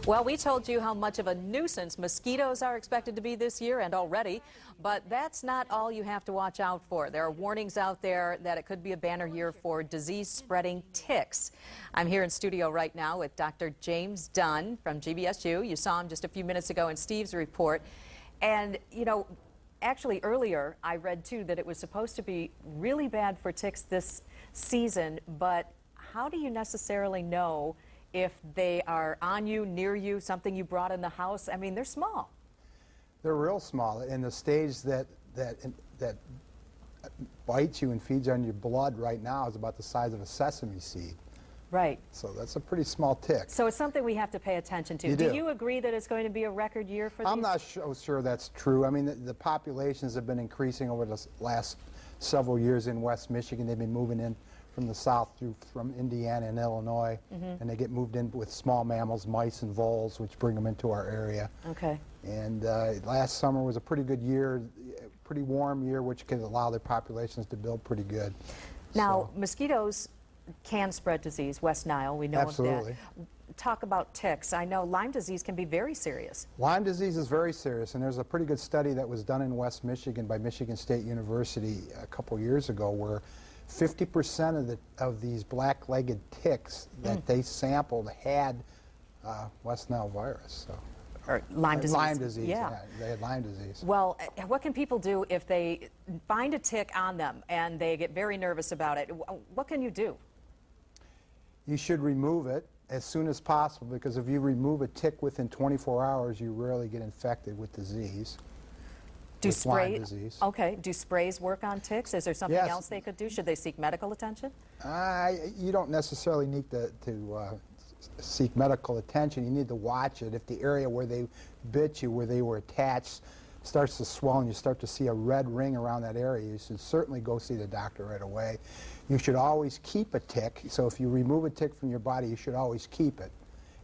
Well, we told you how much of a nuisance mosquitoes are expected to be this year and already, but that's not all you have to watch out for. There are warnings out there that it could be a banner year for disease-spreading ticks. I'm here in studio right now with Dr. James Dunn from GBSU. You saw him just a few minutes ago in Steve's report. And, you know, actually earlier I read too that it was supposed to be really bad for ticks this season, but how do you necessarily know if they are on you, near you, something you brought in the house? I mean, they're small. They're real small. In the stage that bites you and feeds on your blood right now is about the size of a sesame seed. Right. So that's a pretty small tick. So it's something we have to pay attention to. Do you agree that it's going to be a record year for these? I'm not sure that's true. I mean, the populations have been increasing over the last several years in West Michigan. They've been moving in from the south from Indiana and Illinois, and they get moved in with small mammals, mice and voles, which bring them into our area. Okay. And last summer was a pretty good year, pretty warm year, which can allow their populations to build pretty good. Now, mosquitoes can spread disease, West Nile, we know Absolutely. of that. Talk about ticks. I know Lyme disease can be very serious. Lyme disease is very serious, and there's a pretty good study that was done in West Michigan by Michigan State University a couple years ago where 50% of these black-legged ticks that they sampled had West Nile virus. So. Or Lyme disease. Lyme disease, yeah. They had Lyme disease. Well, what can people do if they find a tick on them and they get very nervous about it? What can you do? You should remove it as soon as possible, because if you remove a tick within 24 hours, you rarely get infected with disease. Do Lyme disease. Okay. Do sprays work on ticks? Is there something else they could do? Should they seek medical attention? You don't necessarily need to seek medical attention. You need to watch it. If the area where they bit you, where they were attached, starts to swell and you start to see a red ring around that area, you should certainly go see the doctor right away. You should always keep a tick. So if you remove a tick from your body, you should always keep it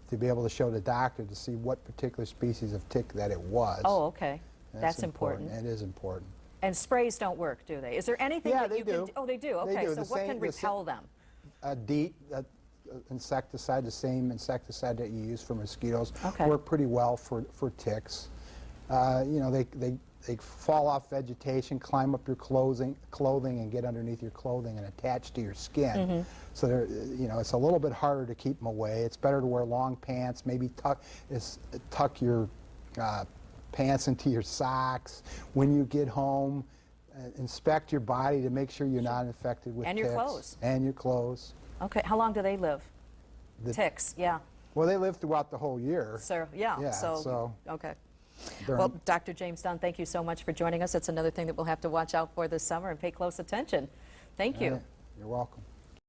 to be able to show the doctor to see what particular species of tick that it was. Oh, okay. That's important. It is important. And sprays don't work, do they? Is there anything that you can do? Oh, they do? Okay, so what can repel them? DEET, insecticide, the same insecticide that you use for mosquitoes, okay, work pretty well for ticks. You know, they fall off vegetation, climb up your clothing and get underneath your clothing and attach to your skin. So they're, you know, it's a little bit harder to keep them away. It's better to wear long pants, maybe tuck your pants into your socks. When you get home, inspect your body to make sure you're not infected with ticks. And your clothes. And your clothes. Okay, how long do they live? Ticks, yeah. Well, they live throughout the whole year. So, yeah, so okay. Well, Dr. James Dunn, thank you so much for joining us. It's another thing that we'll have to watch out for this summer and pay close attention. Thank you. You're welcome.